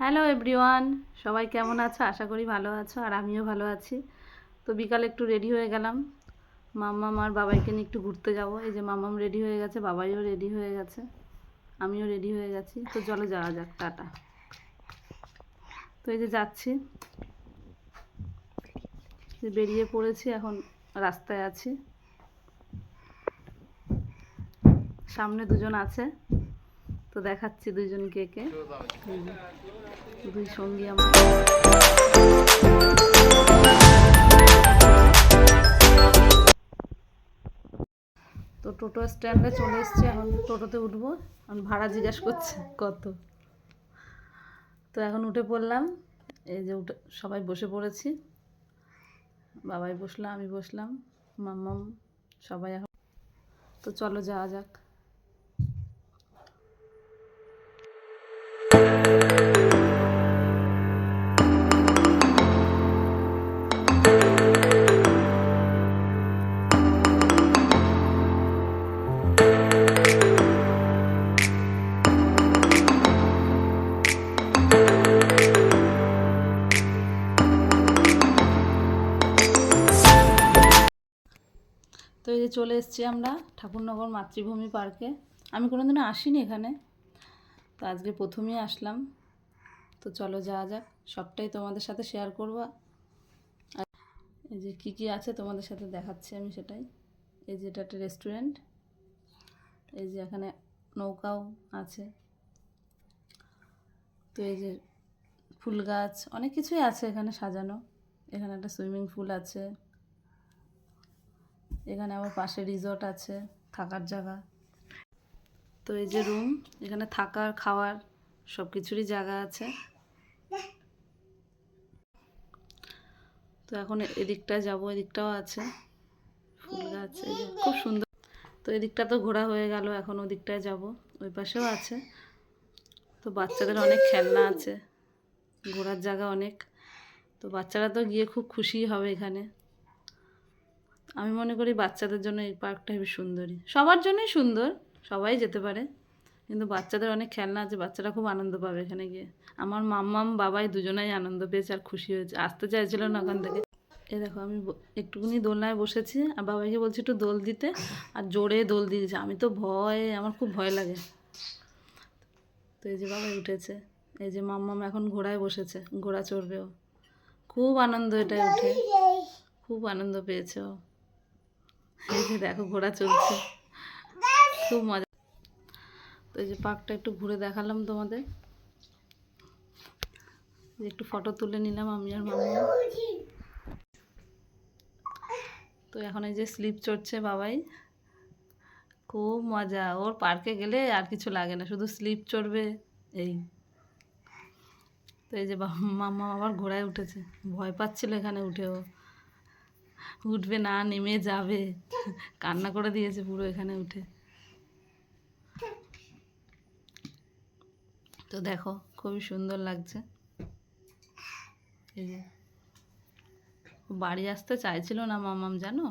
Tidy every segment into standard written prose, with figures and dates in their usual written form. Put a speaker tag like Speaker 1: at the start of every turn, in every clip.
Speaker 1: Hello everyone, সবাই কেমন আছো? আশা করি ভালো আছো, আর আমিও ভালো আছি। তো বিকালে একটু রেডি হয়ে গেলাম, মাম্মাম আর বাবাইকে নিয়ে একটু ঘুরতে যাব। এই যে মাম্মাম রেডি হয়ে গেছে, বাবাইও রেডি হয়ে গেছে, আমিও রেডি হয়ে গেছি। তো চলো যাওয়া যাক, টাটা। তো এই যে যাচ্ছি, বেরিয়ে পড়েছি, এখন রাস্তায় আছি। সামনে দুজন আছে, তো দেখাচ্ছি দুজন কে কে। দুই সঙ্গী আমার। তো টোটো স্ট্যান্ডে চলে এসেছি, এখন টোটোতে উঠবো। এখন ভাড়া জিজ্ঞাসা করছে কত। তো এখন উঠে পড়লাম, এই যে উঠে সবাই বসে পড়েছি। বাবাই বসলাম, আমি বসলাম, মাম্মাম, সবাই এখন। তো চলো যাওয়া যাক। তো এই যে চলে এসেছি আমরা ঠাকুরনগর মাতৃভূমি পার্কে। আমি কোনোদিনও আসিনি এখানে, তো আজকে প্রথমেই আসলাম। তো চলো যাওয়া যাক, সবটাই তোমাদের সাথে শেয়ার করবো। আর এই যে কী কী আছে তোমাদের সাথে দেখাচ্ছি আমি সেটাই। এই যে এটা একটা রেস্টুরেন্ট, এই যে এখানে নৌকাও আছে। তো এই যে ফুল গাছ, অনেক কিছুই আছে এখানে সাজানো। এখানে একটা সুইমিং পুল আছে, এখানে আবার পাশে রিসর্ট আছে, থাকার জায়গা। তো এই যে রুম, এখানে থাকার খাওয়ার সব কিছুরই জায়গা আছে। তো এখন এদিকটায় যাব, এদিকটাও আছে ফুল গাছ, এই যে খুব সুন্দর। তো এদিকটা তো ঘোরা হয়ে গেল, এখন ওদিকটায় যাব, ওই পাশেও আছে। তো বাচ্চাদের অনেক খেলনা আছে, ঘোরার জায়গা অনেক। তো বাচ্চারা তো গিয়ে খুব খুশি হবে এখানে। আমি মনে করি বাচ্চাদের জন্য এই পার্কটা হেবি সুন্দরী, সবার জন্যই সুন্দর, সবাই যেতে পারে। কিন্তু বাচ্চাদের অনেক খেলনা আছে, বাচ্চারা খুব আনন্দ পাবে এখানে গিয়ে। আমার মাম্মাম বাবাই দুজনাই আনন্দ পেয়েছে আর খুশি হয়েছে, আসতে চাইছিল না ওখান থেকে। এই দেখো আমি একটুখানি দোলনায় বসেছি, আর বাবাইকে বলছি একটু দোল দিতে, আর জোরে দোল দিয়েছে। আমি তো আমার খুব ভয় লাগে। তো এই যে বাবাই উঠেছে, এই যে মাম্মাম এখন ঘোড়ায় বসেছে, ঘোড়া চড়বে ও। খুব আনন্দ এটাই উঠে, খুব আনন্দ পেয়েছে ও। এই যে দেখো ঘোড়া চলছে, খুব মজা। তো এই যে পার্কটা একটু ঘুরে দেখালাম তোমাদের, একটু ফটো তুলে নিলাম আমি আর মাম্মা। তো এখন এই যে স্লিপ চড়ছে বাবাই, খুব মজা ওর। পার্কে গেলে আর কিছু লাগে না, শুধু স্লিপ চড়বে এই। তো এই যে মাম্মা আবার ঘোড়ায় উঠেছে, ভয় পাচ্ছিল এখানে উঠেও, উঠবে না, নেমে যাবে, কান্না করে দিয়েছে পুরো এখানে উঠে। তো দেখো খুবই সুন্দর লাগছে। এই যে বাড়ি আসতে চাইছিল না মামাম, জানো,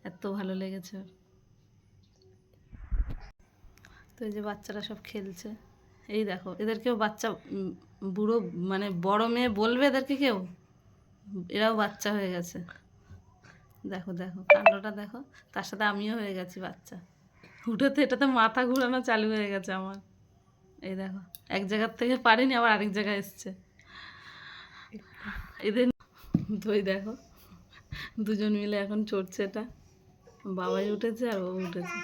Speaker 1: এত ভালো লেগেছে ওর। তো এই যে বাচ্চারা সব খেলছে, এই দেখো এদেরকেও বাচ্চা, বুড়ো মানে বড় মেয়ে বলবে এদেরকে কেউ, এরাও বাচ্চা হয়ে গেছে। দেখো দেখো কাণ্ডটা দেখো, তার সাথে আমিও হয়ে গেছি বাচ্চা। উঠোতে এটাতে মাথা ঘুরানো চালু হয়ে গেছে আমার। এই দেখো এক জায়গার থেকে পারিনি, আবার আরেক জায়গায় এসছে এদের। তো এই দেখো দুজন মিলে এখন চড়ছে এটা, বাবাই উঠেছে আর ও উঠেছে।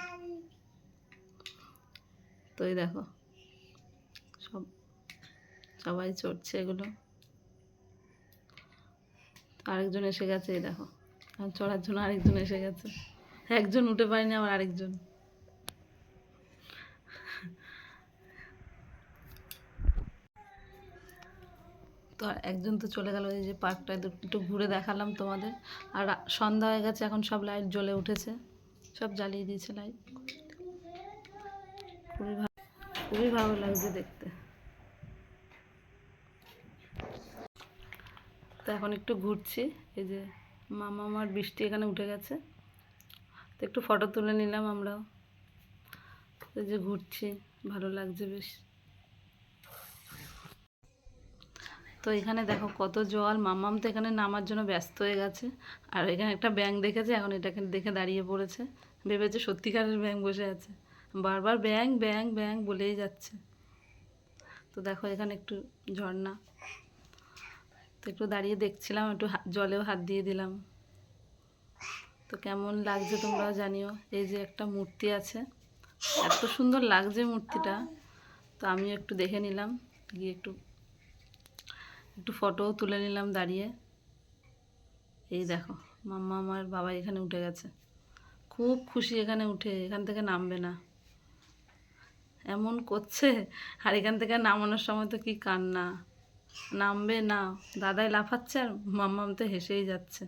Speaker 1: তো এই দেখো সবাই চড়ছে এগুলো। আরেকজন এসে গেছে, এই দেখো আর চড়ার জন্য আরেকজন এসে গেছে। একজন উঠে পারেনি, আবার আরেকজন। তো একজন তো চলে গেল। এই যে পার্কটা একটু ঘুরে দেখালাম তোমাদের। আর সন্ধ্যা হয়ে গেছে, এখন সব লাইট জ্বলে উঠেছে, সব জ্বালিয়ে দিয়েছে লাইট। খুবই ভালো লাগছে দেখতে। তো এখন একটু ঘুরছি, এই যে মামা আমার বৃষ্টি এখানে উঠে গেছে, তো একটু ফটো তুলে নিলাম আমরাও। এই যে ঘুরছি, ভালো লাগছে বেশ। তো এখানে দেখো কত জল, মাম্মাম তো এখানে নামার জন্য ব্যস্ত হয়ে গেছে। আর এখানে একটা ব্যাঙ দেখেছে, এখন এটাকে দেখে দাঁড়িয়ে পড়েছে, ভেবেছে সত্যিকারের ব্যাঙ বসে আছে, বারবার ব্যাঙ ব্যাঙ ব্যাঙ বলেই যাচ্ছে। তো দেখো এখানে একটু ঝর্ণা, তো একটু দাঁড়িয়ে দেখছিলাম, একটু জলেও হাত দিয়ে দিলাম। তো কেমন লাগছে তোমরাও জানিও। এই যে একটা মূর্তি আছে, এত সুন্দর লাগছে মূর্তিটা। তো আমি একটু দেখে নিলাম, গিয়ে একটু একটু ফটোও তুলে নিলাম দাঁড়িয়ে। এই দেখো মাম্মা আমার বাবা এখানে উঠে গেছে, খুব খুশি এখানে উঠে, এখান থেকে নামবে না এমন করছে। আর এখান থেকে নামানোর সময় তো কি কান্না, নামবে না, দাদাই লাফাচ্ছে আর মাম্মাম তো হেসেই যাচ্ছে।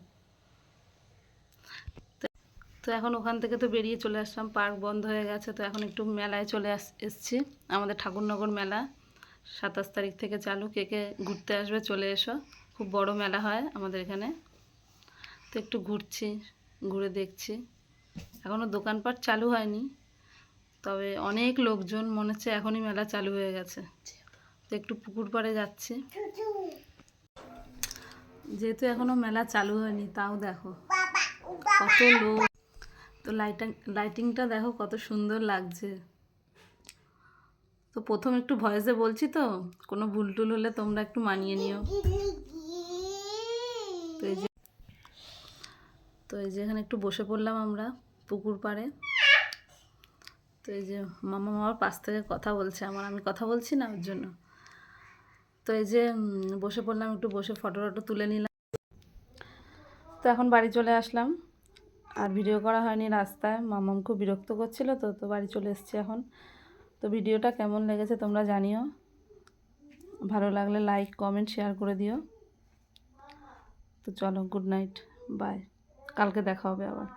Speaker 1: তো এখন ওখান থেকে তো বেরিয়ে চলে আসলাম, পার্ক বন্ধ হয়ে গেছে। তো এখন একটু মেলায় চলে এসছি, আমাদের ঠাকুরনগর মেলা 27 তারিখ থেকে চালু। কে কে ঘুরতে আসবে চলে এসো, খুব বড় মেলা হয় আমাদের এখানে। তো একটু ঘুরছি, ঘুরে দেখছি, এখনও দোকানপাট চালু হয়নি, তবে অনেক লোকজন, মনে হচ্ছে এখনই মেলা চালু হয়ে গেছে। তো একটু পুকুর পাড়ে যাচ্ছি, যেহেতু এখনও মেলা চালু হয়নি, তাও দেখো কত লোক। তো লাইটিংটা দেখো কত সুন্দর লাগছে। তো প্রথম একটু ভয়েসে বলছি, তো কোনো ভুল টুল হলে তোমরা একটু মানিয়ে নিও। তো এই যে এখানে একটু বসে পড়লাম আমরা পুকুর পাড়ে। তো এই যে মামা আমার পাশ থেকে কথা বলছে, আমি কথা বলছি না ওর জন্য। তো এই যে বসে পড়লাম, একটু বসে ফটো টটো তুলে নিলাম। তো এখন বাড়ি চলে আসলাম, আর ভিডিও করা হয়নি রাস্তায়, মামাম খুব বিরক্ত করছিল। তো বাড়ি চলে এসেছি এখন। তো ভিডিওটা কেমন লেগেছে তোমরা জানিও, ভালো লাগলে লাইক কমেন্ট শেয়ার করে দিও। তো চলো, গুড নাইট, বাই, কালকে দেখা হবে আবার।